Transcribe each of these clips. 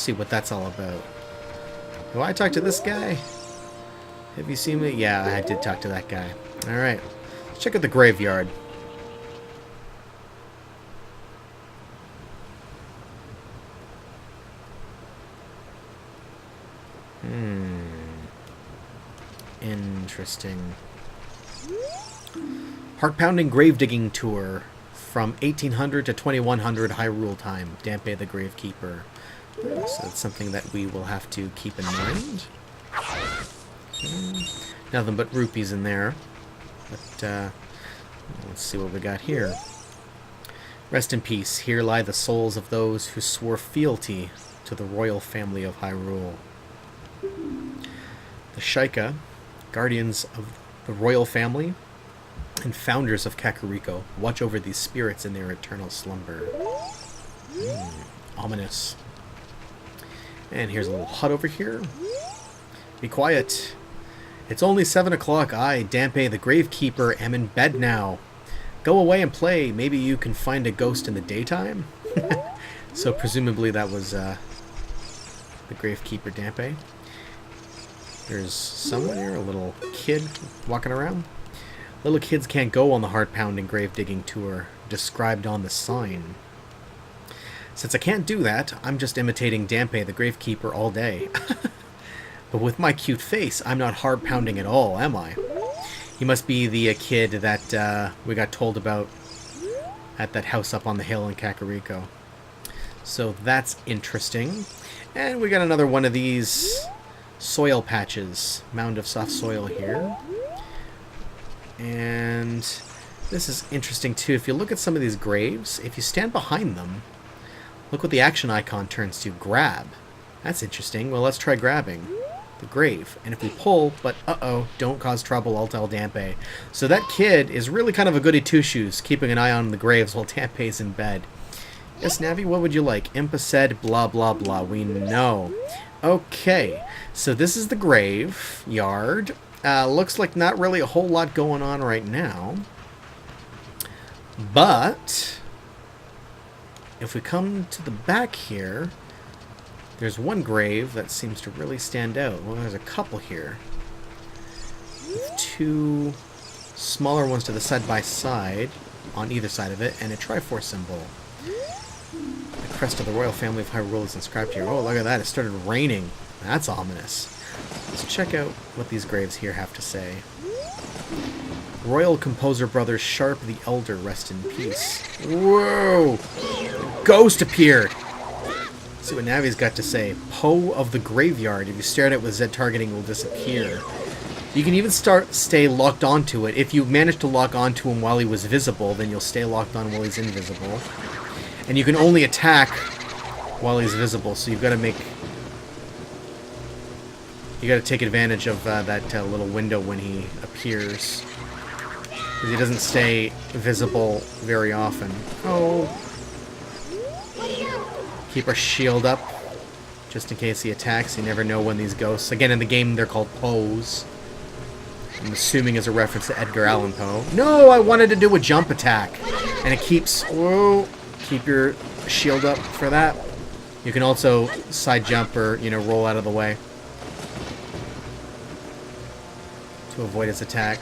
see what that's all about. Do I talk to this guy? Have you seen me? Yeah, I did talk to that guy. Alright. Let's check out the graveyard. Interesting. Heart-pounding grave-digging tour from 1800 to 2100 Hyrule time. Dampé the Gravekeeper. So that's something that we will have to keep in mind. Nothing but rupees in there. But let's see what we got here. Rest in peace. Here lie the souls of those who swore fealty to the royal family of Hyrule. The Sheikah, guardians of the royal family and founders of Kakariko, watch over these spirits in their eternal slumber. Ominous. And here's a little hut over here. Be quiet. It's only 7 o'clock. I, Dampé the Gravekeeper, am in bed now. Go away and play. Maybe you can find a ghost in the daytime? So presumably that was the Gravekeeper Dampé. There's someone here, a little kid walking around. Little kids can't go on the heart-pounding grave-digging tour described on the sign. Since I can't do that, I'm just imitating Dampé the Gravekeeper all day. But with my cute face, I'm not heart-pounding at all, am I? He must be the kid that we got told about at that house up on the hill in Kakariko. So that's interesting. And we got another one of these soil patches. Mound of soft soil here. And this is interesting too. If you look at some of these graves, if you stand behind them, look what the action icon turns to. Grab. That's interesting. Well, let's try grabbing the grave. And if we pull, but uh-oh, don't cause trouble, I'll tell Dampé. So that kid is really kind of a goody two-shoes, keeping an eye on the graves while Dampé's in bed. Yes, Navi, what would you like? Impa said blah blah blah. We know. Okay, so this is the graveyard. Looks like not really a whole lot going on right now. But if we come to the back here, there's one grave that seems to really stand out. Well, there's a couple here. With two smaller ones to the side by side, on either side of it, and a Triforce symbol. The crest of the royal family of Hyrule is inscribed here. Oh, look at that. It started raining. That's ominous. Let's check out what these graves here have to say. Royal Composer Brothers Sharp the Elder, rest in peace. Whoa! Ghost appeared! Let's see what Navi's got to say. Poe of the Graveyard. If you stare at it with Z targeting, it will disappear. You can even stay locked onto it. If you manage to lock onto him while he was visible, then you'll stay locked on while he's invisible. And you can only attack while he's visible, so you've got to make... You got to take advantage of that little window when he appears. Because he doesn't stay visible very often. Oh. Keep our shield up, just in case he attacks. You never know when these ghosts... Again, in the game, they're called Poes. I'm assuming as a reference to Edgar Allan Poe. No, I wanted to do a jump attack. And it keeps... Whoa. Keep your shield up for that. You can also side jump or, roll out of the way to avoid his attack.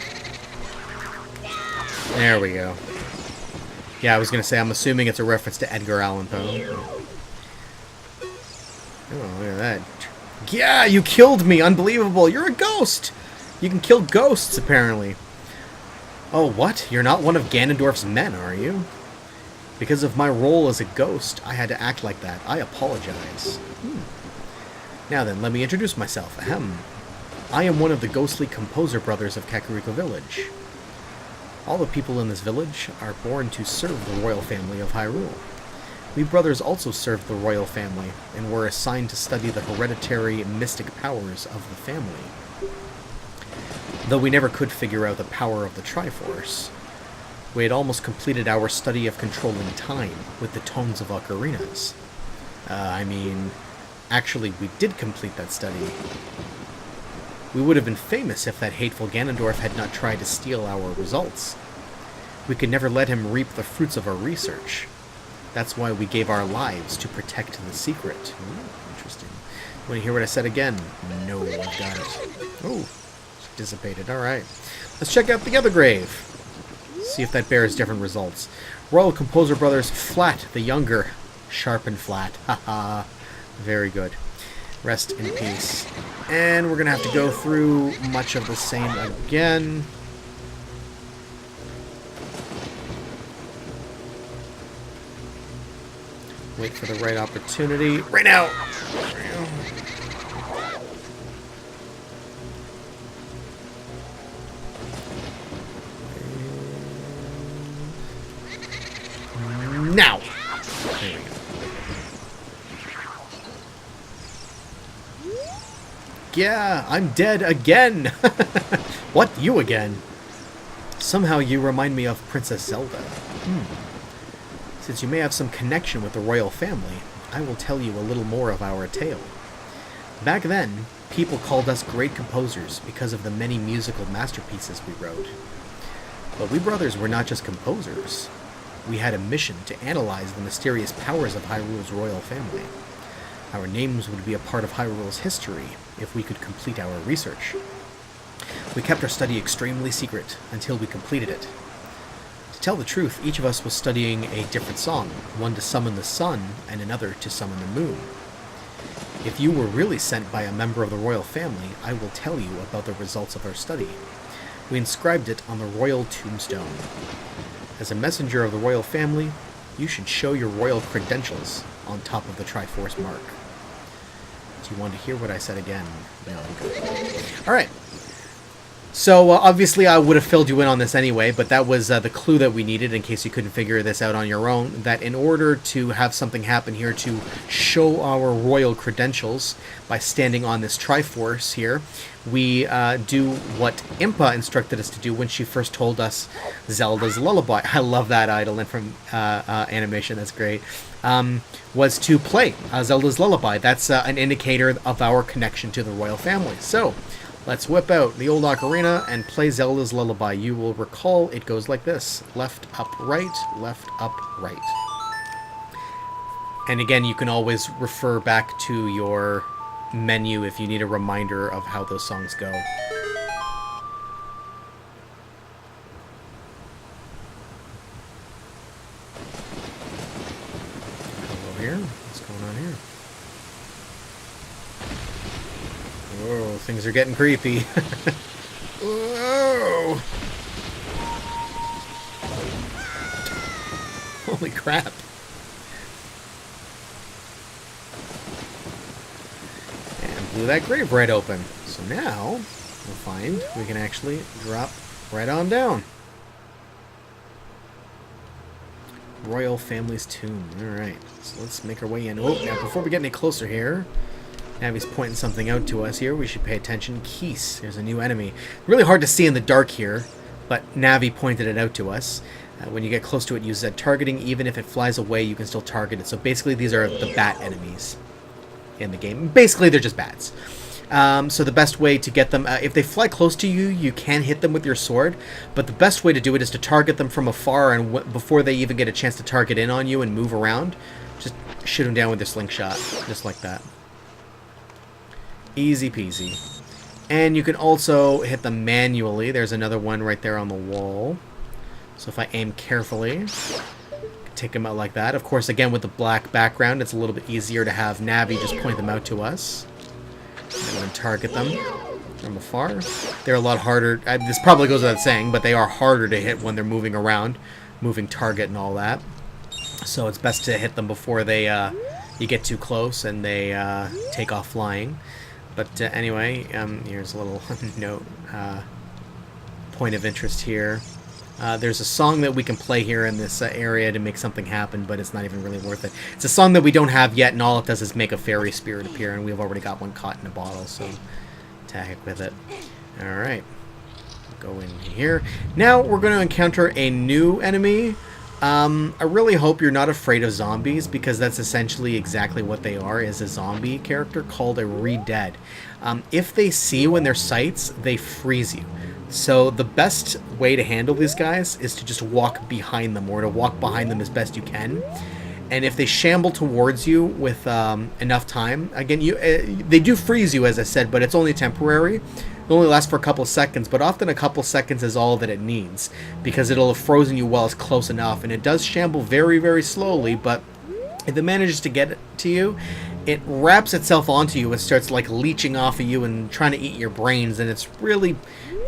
There we go. Yeah, I was going to say, I'm assuming it's a reference to Edgar Allan Poe. Oh, look at that. Yeah, you killed me! Unbelievable! You're a ghost! You can kill ghosts, apparently. Oh, what? You're not one of Ganondorf's men, are you? Because of my role as a ghost, I had to act like that. I apologize. Now then, let me introduce myself. Ahem. I am one of the ghostly composer brothers of Kakariko Village. All the people in this village are born to serve the royal family of Hyrule. We brothers also served the royal family, and were assigned to study the hereditary mystic powers of the family. Though we never could figure out the power of the Triforce, we had almost completed our study of controlling time with the tones of ocarinas. Actually, we did complete that study. We would have been famous if that hateful Ganondorf had not tried to steal our results. We could never let him reap the fruits of our research. That's why we gave our lives to protect the secret. Ooh, interesting. Want to hear what I said again? No, I've got it. Oh, it's dissipated. All right. Let's check out the other grave. See if that bears different results. Royal Composer Brothers Flat the Younger. Sharp and flat. Haha. Very good. Rest in peace. And we're going to have to go through much of the same again. Wait for the right opportunity. Right now! Now! There we go. Yeah, I'm dead again! What? You again? Somehow you remind me of Princess Zelda. Since you may have some connection with the royal family, I will tell you a little more of our tale. Back then, people called us great composers because of the many musical masterpieces we wrote. But we brothers were not just composers. We had a mission to analyze the mysterious powers of Hyrule's royal family. Our names would be a part of Hyrule's history if we could complete our research. We kept our study extremely secret until we completed it. To tell the truth, each of us was studying a different song, one to summon the sun and another to summon the moon. If you were really sent by a member of the royal family, I will tell you about the results of our study. We inscribed it on the royal tombstone. As a messenger of the royal family, you should show your royal credentials on top of the Triforce mark. Do you want to hear what I said again? No, I'm good. Alright. So, obviously I would have filled you in on this anyway, but that was the clue that we needed in case you couldn't figure this out on your own, that in order to have something happen here to show our royal credentials by standing on this Triforce here, we do what Impa instructed us to do when she first told us Zelda's Lullaby. I love that idol and from animation, that's great. Was to play Zelda's Lullaby. That's an indicator of our connection to the royal family. So, let's whip out the old ocarina and play Zelda's Lullaby. You will recall it goes like this. Left, up, right, left, up, right. And again, you can always refer back to your menu if you need a reminder of how those songs go. Hello here. What's going on here? Whoa, things are getting creepy. Whoa! Holy crap. And blew that grave right open. So now, we'll find we can actually drop right on down. Royal Family's Tomb. Alright, so let's make our way in. Oh, now before we get any closer here, Navi's pointing something out to us here. We should pay attention. Keese. There's a new enemy. Really hard to see in the dark here, but Navi pointed it out to us. When you get close to it, use that targeting. Even if it flies away, you can still target it. So basically, these are the bat enemies in the game. Basically, they're just bats. So the best way to get them, if they fly close to you, you can hit them with your sword. But the best way to do it is to target them from afar, and before they even get a chance to target in on you and move around, just shoot them down with your slingshot, just like that. Easy peasy. And you can also hit them manually. There's another one right there on the wall. So if I aim carefully, take them out like that. Of course, again, with the black background, it's a little bit easier to have Navi just point them out to us. And then target them from afar. They're a lot harder. This probably goes without saying, but they are harder to hit when they're moving around, moving target and all that. So it's best to hit them before they you get too close and they take off flying. But anyway, here's a little note, point of interest here. There's a song that we can play here in this area to make something happen, but it's not even really worth it. It's a song that we don't have yet, and all it does is make a fairy spirit appear, and we've already got one caught in a bottle, so to heck with it. Alright, go in here. Now we're going to encounter a new enemy. I really hope you're not afraid of zombies, because that's essentially exactly what they are, is a zombie character called a Re-Dead. If they see you in their sights, they freeze you. So the best way to handle these guys is to just walk behind them, or to walk behind them as best you can. And if they shamble towards you with enough time, again, they do freeze you, as I said, but it's only temporary. It only lasts for a couple seconds, but often a couple seconds is all that it needs, because it'll have frozen you while it's close enough. And it does shamble very, very slowly, but if it manages to get to you, it wraps itself onto you and starts like leeching off of you and trying to eat your brains, and it's really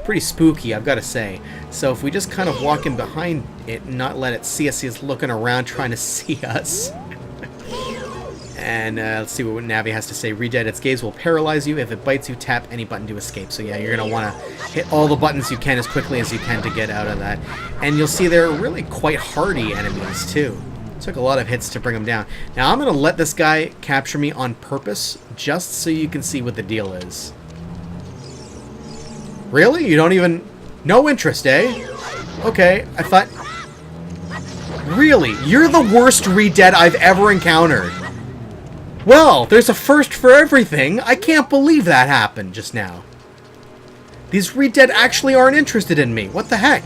pretty spooky, I've got to say. So if we just kind of walk in behind it and not let it see us, it's looking around trying to see us. And let's see what Navi has to say. Redead, its gaze will paralyze you. If it bites you, tap any button to escape. So yeah, you're going to want to hit all the buttons you can as quickly as you can to get out of that. And you'll see they're really quite hardy enemies too. It took a lot of hits to bring them down. Now I'm going to let this guy capture me on purpose, just so you can see what the deal is. Really? You don't even... No interest, eh? Okay, I thought... Really? You're the worst Redead I've ever encountered. Well, there's a first for everything. I can't believe that happened just now. These Redead actually aren't interested in me. What the heck?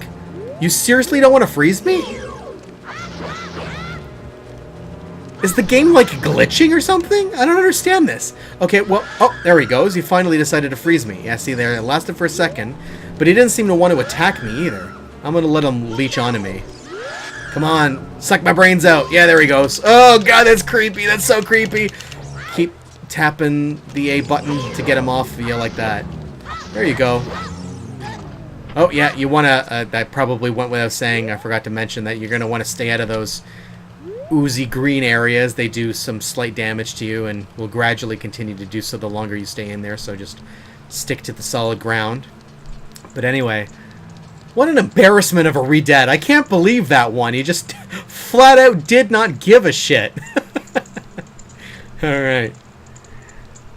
You seriously don't want to freeze me? Is the game, like, glitching or something? I don't understand this. Okay, well... Oh, there he goes. He finally decided to freeze me. Yeah, see there, it lasted for a second. But he didn't seem to want to attack me either. I'm gonna let him leech onto me. Come on. Suck my brains out. Yeah, there he goes. Oh, God, that's creepy. That's so creepy. Keep tapping the A button to get him off of you like that. There you go. Oh, yeah, you want to... that probably went without saying. I forgot to mention that you're going to want to stay out of those oozy green areas. They do some slight damage to you and will gradually continue to do so the longer you stay in there, so just stick to the solid ground. But anyway, what an embarrassment of a Redead. I can't believe that one. He just flat out did not give a shit. Alright.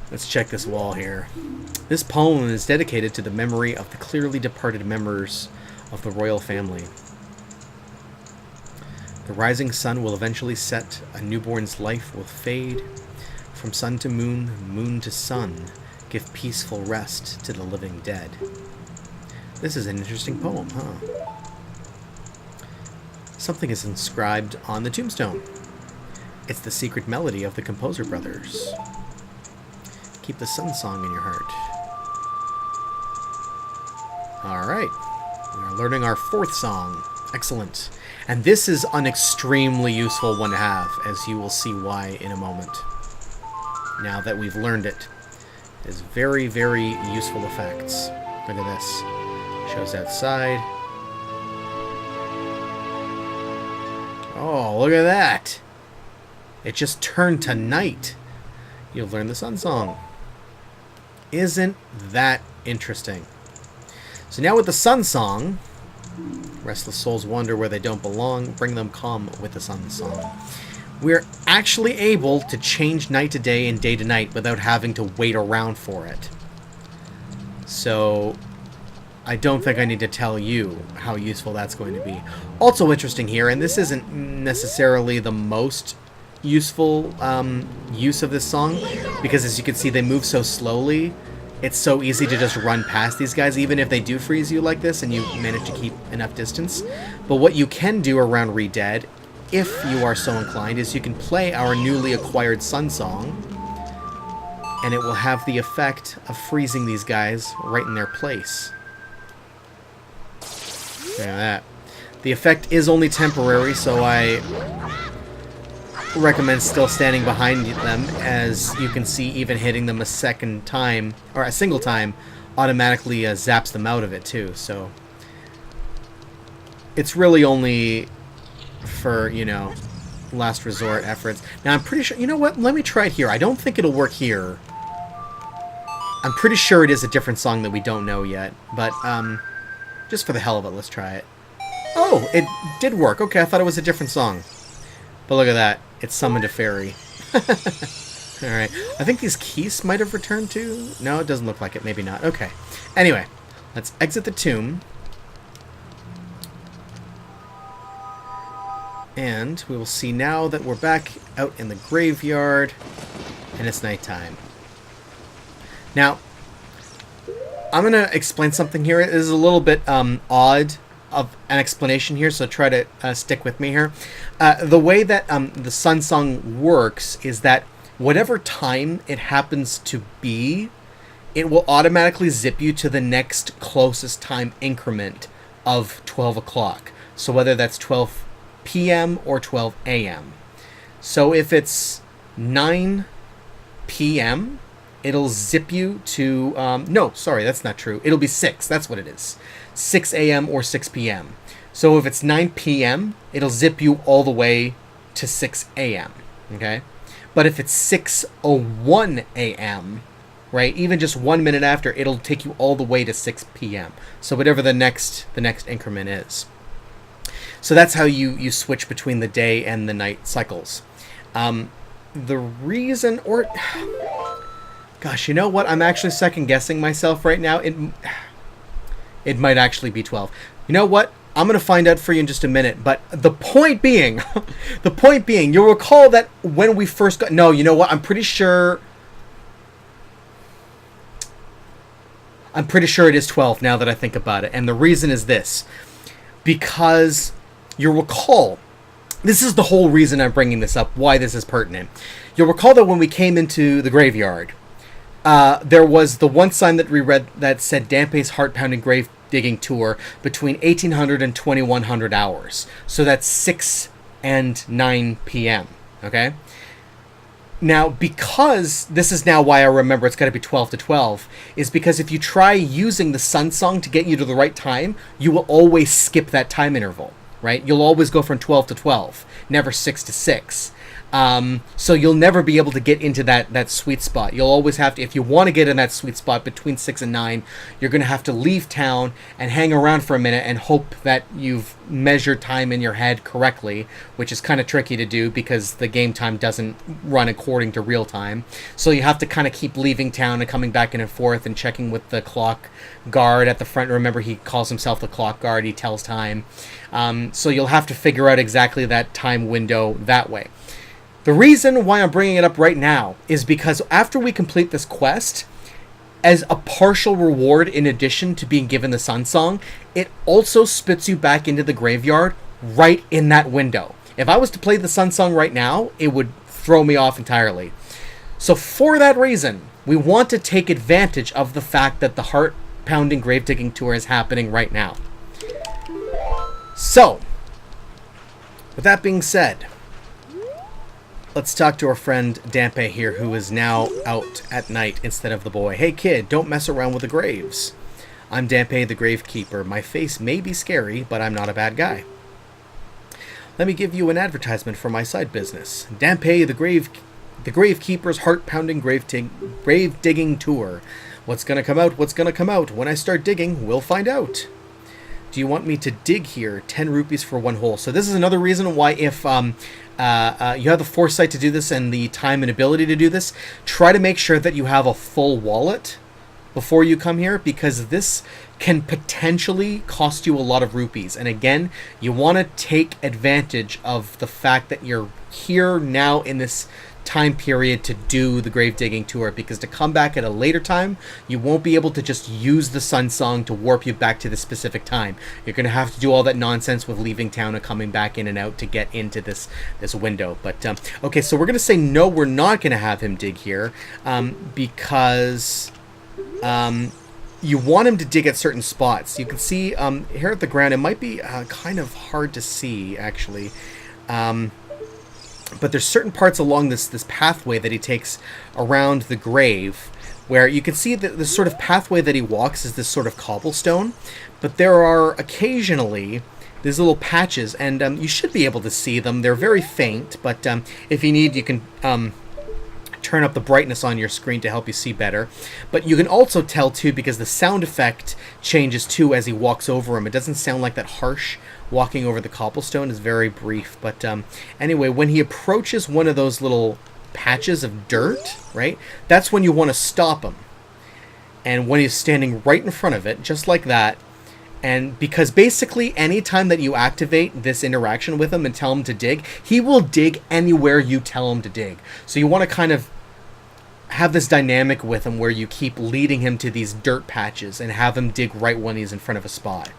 Let's check this wall here. This poem is dedicated to the memory of the clearly departed members of the royal family. The rising sun will eventually set, a newborn's life will fade. From sun to moon, moon to sun, give peaceful rest to the living dead. This is an interesting poem, huh? Something is inscribed on the tombstone. It's the secret melody of the Composer Brothers. Keep the sun song in your heart. Alright. We are learning our fourth song. Excellent. And this is an extremely useful one to have, as you will see why in a moment. Now that we've learned it. It has very, very useful effects. Look at this. Shows outside. Oh, look at that. It just turned to night. You'll learn the sun song. Isn't that interesting? So now with the sun song, restless souls wander where they don't belong, bring them calm with the sun song. We're actually able to change night to day and day to night without having to wait around for it. So I don't think I need to tell you how useful that's going to be. Also interesting here, and this isn't necessarily the most useful use of this song, because as you can see they move so slowly, it's so easy to just run past these guys even if they do freeze you like this and you manage to keep enough distance. But what you can do around Redead, if you are so inclined, is you can play our newly acquired sun song, and it will have the effect of freezing these guys right in their place. Look at that. The effect is only temporary, so I recommend still standing behind them. As you can see, even hitting them a second time, or a single time, automatically zaps them out of it too. So it's really only for, you know, last resort efforts. Now I'm pretty sure, you know what, let me try it here. I don't think it'll work here. I'm pretty sure it is a different song that we don't know yet, but just for the hell of it, let's try it. Oh, it did work. Okay, I thought it was a different song. But look at that. It summoned a fairy. Alright. I think these keys might have returned to... No, it doesn't look like it. Maybe not. Okay. Anyway, let's exit the tomb. And we will see now that we're back out in the graveyard. And it's nighttime. Now, I'm going to explain something here. It is a little bit odd. of an explanation here, so try to stick with me here. The way that the Sun Song works is that whatever time it happens to be, it will automatically zip you to the next closest time increment of 12 o'clock. So whether that's 12 p.m. or 12 a.m. So if it's 9 p.m., it'll zip you to... no, sorry, that's not true. It'll be 6. That's what it is. 6 a.m. or 6 p.m. So if it's 9 p.m., it'll zip you all the way to 6 a.m. Okay? But if it's 6:01 a.m., right, even just 1 minute after, it'll take you all the way to 6 p.m. So whatever the next increment is. So that's how you switch between the day and the night cycles. The reason, or... Gosh, you know what? I'm actually second-guessing myself right now. It might actually be 12. You know what? I'm going to find out for you in just a minute. But the point being, you'll recall that when we first got... No, you know what? I'm pretty sure it is 12 now that I think about it. And the reason is this. Because you'll recall... This is the whole reason I'm bringing this up, why this is pertinent. You'll recall that when we came into the graveyard... there was the one sign that we read that said Dampé's Heart-Pounding Grave Digging Tour between 1800 and 2100 hours. So that's 6 and 9 p.m. Okay? Now, because this is now why I remember it's got to be 12 to 12, is because if you try using the Sun Song to get you to the right time, you will always skip that time interval, right? You'll always go from 12 to 12, never 6 to 6. So you'll never be able to get into that sweet spot. You'll always have to, if you want to get in that sweet spot between 6 and 9, you're going to have to leave town and hang around for a minute and hope that you've measured time in your head correctly, which is kind of tricky to do because the game time doesn't run according to real time. So you have to kind of keep leaving town and coming back in and forth and checking with the clock guard at the front. Remember, he calls himself the clock guard. He tells time. So you'll have to figure out exactly that time window that way. The reason why I'm bringing it up right now is because after we complete this quest, as a partial reward in addition to being given the Sun Song, it also spits you back into the graveyard right in that window. If I was to play the Sun Song right now, it would throw me off entirely. So for that reason, we want to take advantage of the fact that the Heart-Pounding Grave Digging Tour is happening right now. So, with that being said... Let's talk to our friend Dampé here, who is now out at night instead of the boy. Hey kid, don't mess around with the graves. I'm Dampé the Gravekeeper. My face may be scary, but I'm not a bad guy. Let me give you an advertisement for my side business. Dampé the Gravekeeper's Heart-Pounding Grave Digging Tour. What's gonna come out? What's gonna come out? When I start digging, we'll find out. Do you want me to dig here? 10 rupees for 1 hole. So this is another reason why if you have the foresight to do this and the time and ability to do this, try to make sure that you have a full wallet before you come here, because this can potentially cost you a lot of rupees. And again, you want to take advantage of the fact that you're here now in this time period to do the grave digging tour, because to come back at a later time, you won't be able to just use the Sun Song to warp you back to the specific time. You're going to have to do all that nonsense with leaving town and coming back in and out to get into this window. But okay, so we're going to say no, we're not going to have him dig here, because you want him to dig at certain spots. You can see here at the ground, it might be kind of hard to see actually, but there's certain parts along this pathway that he takes around the grave where you can see that the sort of pathway that he walks is this sort of cobblestone, but there are occasionally these little patches, and you should be able to see them. They're very faint, but if you need, you can turn up the brightness on your screen to help you see better. But you can also tell too, because the sound effect changes too as he walks over him. It doesn't sound like that harsh walking over the cobblestone. Is very brief. But anyway, when he approaches one of those little patches of dirt, right, that's when you want to stop him. And when he's standing right in front of it, just like that, and because basically anytime that you activate this interaction with him and tell him to dig, he will dig anywhere you tell him to dig. So you want to kind of have this dynamic with him where you keep leading him to these dirt patches and have him dig right when he's in front of a spot.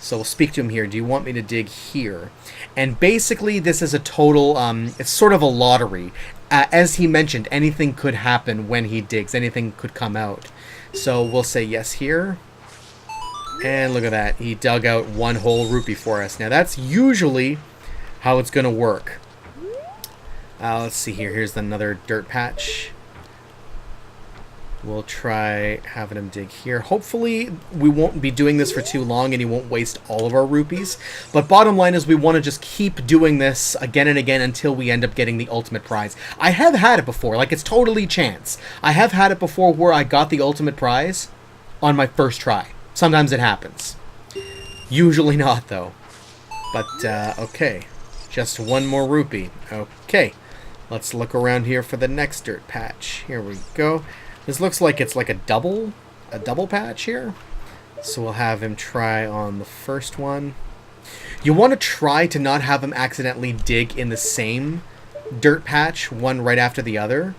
So we'll speak to him here. Do you want me to dig here? And basically, this is a total, it's sort of a lottery. As he mentioned, anything could happen when he digs. Anything could come out. So we'll say yes here. And look at that. He dug out one whole rupee for us. Now, that's usually how it's going to work. Let's see here. Here's another dirt patch. We'll try having him dig here. Hopefully, we won't be doing this for too long and he won't waste all of our rupees. But bottom line is we want to just keep doing this again and again until we end up getting the ultimate prize. I have had it before. Like, it's totally chance. I have had it before where I got the ultimate prize on my first try. Sometimes it happens. Usually not, though. But, okay. Just one more rupee. Okay. Let's look around here for the next dirt patch. Here we go. This looks like it's like a double patch here. So we'll have him try on the first one. You want to try to not have him accidentally dig in the same dirt patch, one right after the other.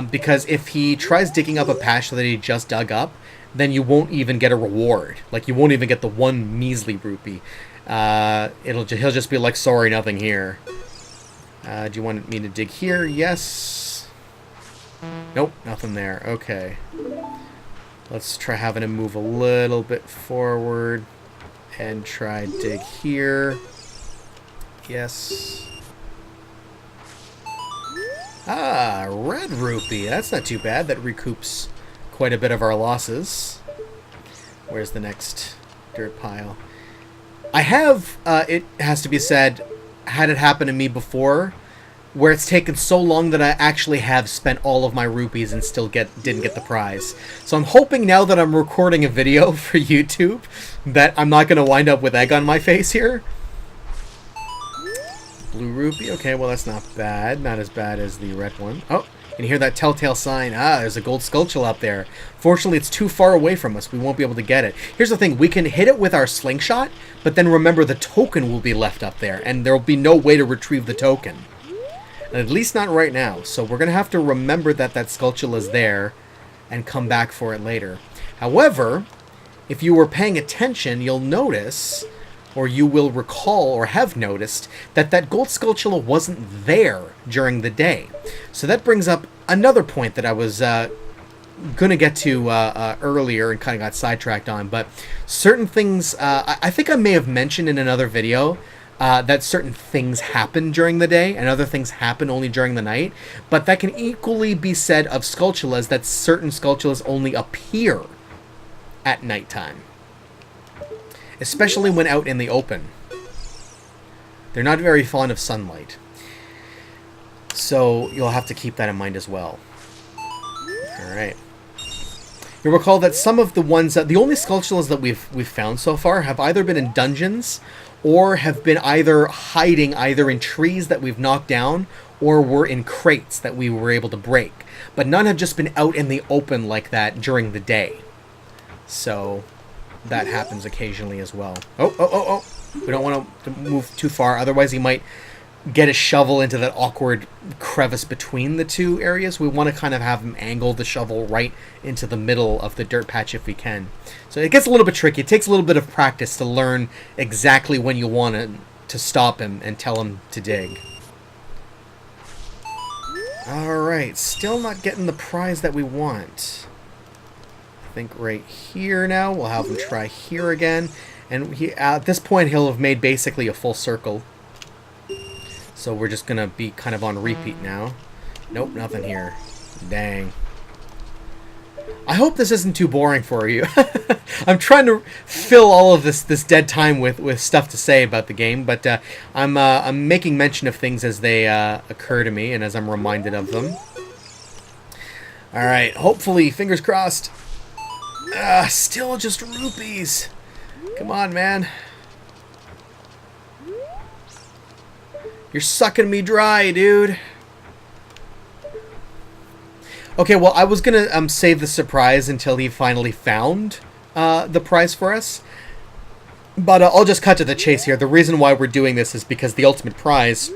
Because if he tries digging up a patch that he just dug up, then you won't even get a reward. Like, you won't even get the one measly rupee. He'll just be like, sorry, nothing here. Do you want me to dig here? Yes. Nope, nothing there. Okay. Let's try having him move a little bit forward and try dig here. Yes. Ah, red rupee. That's not too bad. That recoups quite a bit of our losses. Where's the next dirt pile? I have, it has to be said, had it happen to me before, where it's taken so long that I actually have spent all of my rupees and still didn't get the prize. So I'm hoping now that I'm recording a video for YouTube that I'm not going to wind up with egg on my face here. Blue rupee. Okay, well, that's not bad. Not as bad as the red one. Oh, and you hear that telltale sign. Ah, there's a gold skulltula up there. Fortunately, it's too far away from us. We won't be able to get it. Here's the thing. We can hit it with our slingshot, but then remember the token will be left up there, and there will be no way to retrieve the token. At least not right now. So we're going to have to remember that skulltula is there and come back for it later. However, if you were paying attention, you'll notice, or you will recall or have noticed, that gold skulltula wasn't there during the day. So that brings up another point that I was going to get to earlier and kind of got sidetracked on. But certain things, I think I may have mentioned in another video, that certain things happen during the day and other things happen only during the night. But that can equally be said of skulltulas, that certain skulltulas only appear at nighttime. Especially when out in the open. They're not very fond of sunlight. So you'll have to keep that in mind as well. Alright. You'll recall that some of the ones, the only skulltulas that we've found so far have either been in dungeons or have been either hiding either in trees that we've knocked down or were in crates that we were able to break. But none have just been out in the open like that during the day. So that happens occasionally as well. Oh. We don't want to move too far, otherwise he might get a shovel into that awkward crevice between the two areas. We want to kind of have him angle the shovel right into the middle of the dirt patch if we can. So it gets a little bit tricky. It takes a little bit of practice to learn exactly when you want to stop him and tell him to dig. Alright, still not getting the prize that we want. I think right here now. We'll have him try here again. And at this point, he'll have made basically a full circle. So we're just going to be kind of on repeat now. Nope, nothing here. Dang. I hope this isn't too boring for you. I'm trying to fill all of this dead time with stuff to say about the game, but I'm making mention of things as they occur to me and as I'm reminded of them. Alright, hopefully, fingers crossed. Still just rupees. Come on, man. You're sucking me dry, dude. Okay, well, I was gonna save the surprise until he finally found the prize for us. But I'll just cut to the chase here. The reason why we're doing this is because the ultimate prize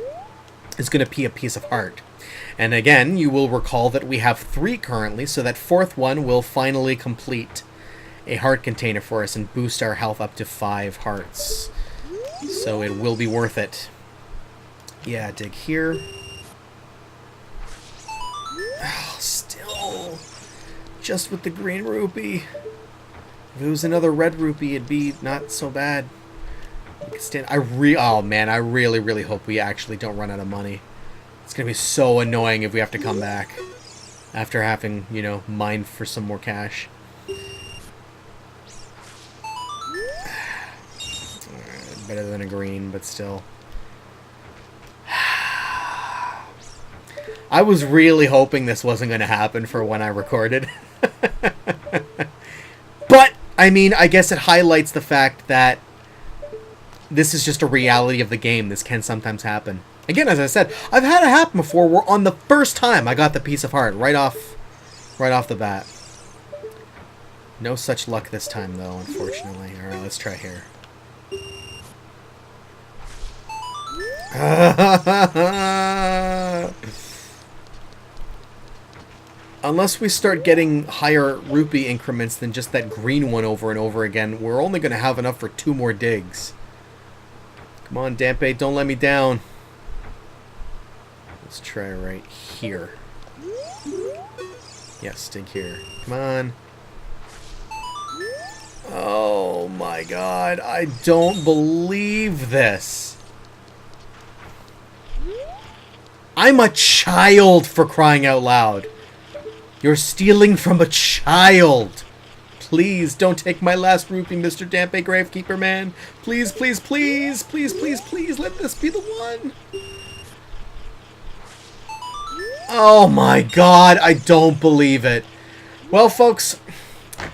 is going to be a piece of heart. And again, you will recall that we have 3 currently, so that 4th one will finally complete a heart container for us and boost our health up to 5 hearts. So it will be worth it. Yeah, dig here. Oh, still, just with the green rupee. If it was another red rupee, it'd be not so bad. Oh man, I really, really hope we actually don't run out of money. It's gonna be so annoying if we have to come back after having, you know, mined for some more cash. Better than a green, but still. I was really hoping this wasn't going to happen for when I recorded. But, I mean, I guess it highlights the fact that this is just a reality of the game. This can sometimes happen. Again, as I said, I've had it happen before where on the first time I got the piece of heart right off the bat. No such luck this time, though, unfortunately. Alright, let's try here. Unless we start getting higher rupee increments than just that green one over and over again, we're only going to have enough for 2 more digs. Come on, Dampe, don't let me down. Let's try right here. Yes, dig here. Come on. Oh my god, I don't believe this. I'm a child, for crying out loud. You're stealing from a child. Please don't take my last rupee, Mr. Dampe Gravekeeper Man. Please, please, please, please, please, please, let this be the one. Oh my god, I don't believe it. Well, folks,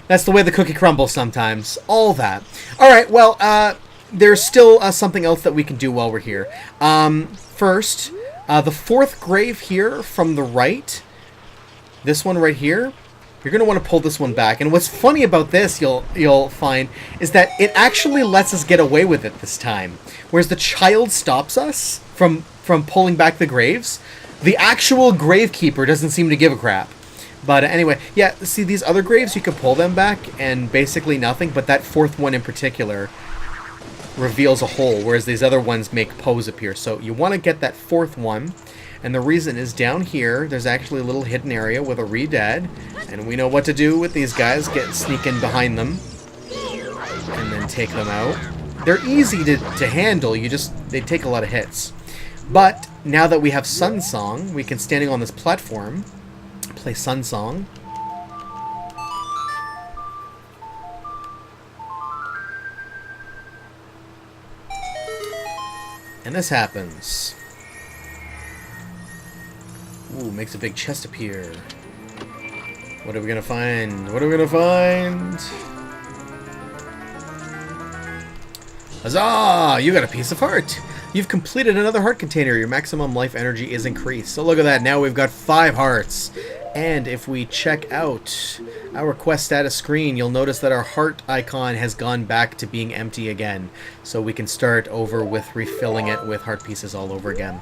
that's the way the cookie crumbles sometimes. All that. Alright, well, there's still something else that we can do while we're here. First, the 4th grave here from the right, this one right here, you're going to want to pull this one back. And what's funny about this, you'll find, is that it actually lets us get away with it this time. Whereas the child stops us from pulling back the graves, the actual gravekeeper doesn't seem to give a crap. But anyway, yeah, see these other graves, you can pull them back and basically nothing, but that 4th one in particular reveals a hole, whereas these other ones make pose appear. So you want to get that 4th one, and the reason is down here, there's actually a little hidden area with a re-dead, and we know what to do with these guys. Sneak in behind them, and then take them out. They're easy to handle, they take a lot of hits. But now that we have Sun Song, we can, standing on this platform, play Sun Song. And this happens. Ooh, makes a big chest appear. What are we gonna find? What are we gonna find? Huzzah! You got a piece of heart! You've completed another heart container. Your maximum life energy is increased. So look at that. Now we've got 5 hearts. And if we check out our quest status screen, you'll notice that our heart icon has gone back to being empty again. So we can start over with refilling it with heart pieces all over again.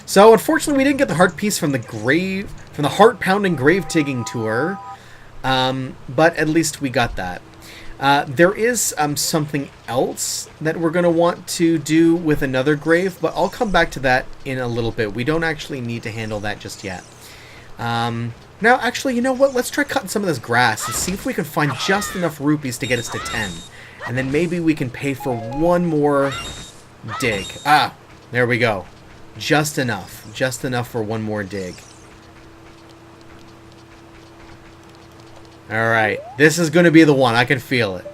So unfortunately, we didn't get the heart piece from the heart pounding grave digging tour, but at least we got that. There is something else that we're going to want to do with another grave, but I'll come back to that in a little bit. We don't actually need to handle that just yet. Now, actually, you know what? Let's try cutting some of this grass and see if we can find just enough rupees to get us to 10. And then maybe we can pay for one more dig. Ah, there we go. Just enough. Just enough for one more dig. Alright, this is going to be the one. I can feel it.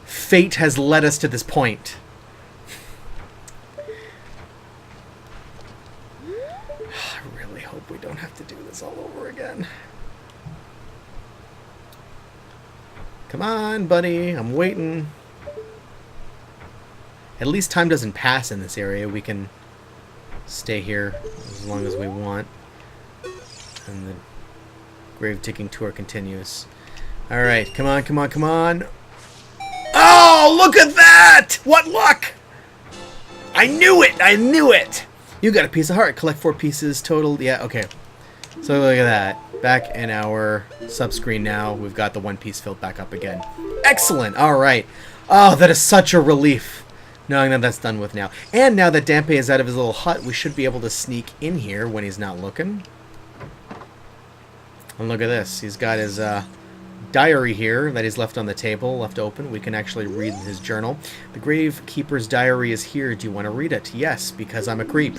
Fate has led us to this point. I really hope we don't have to do this all over again. Come on, buddy. I'm waiting. At least time doesn't pass in this area. We can stay here as long as we want. And the grave digging tour continues. Alright, come on, come on, come on. Oh, look at that! What luck! I knew it! I knew it! You got a piece of heart. Collect 4 pieces total. Yeah, okay. So look at that. Back in our subscreen now. We've got the One Piece filled back up again. Excellent! Alright. Oh, that is such a relief. Knowing that that's done with now. And now that Dampé is out of his little hut, we should be able to sneak in here when he's not looking. And look at this. He's got his diary here that he's left on the table, left open. We can actually read his journal. The Gravekeeper's diary is here. Do you want to read it? Yes, because I'm a creep.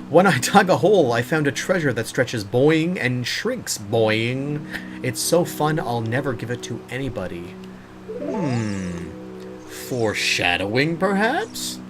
When I dug a hole, I found a treasure that stretches boing and shrinks boing. It's so fun, I'll never give it to anybody. Foreshadowing, perhaps?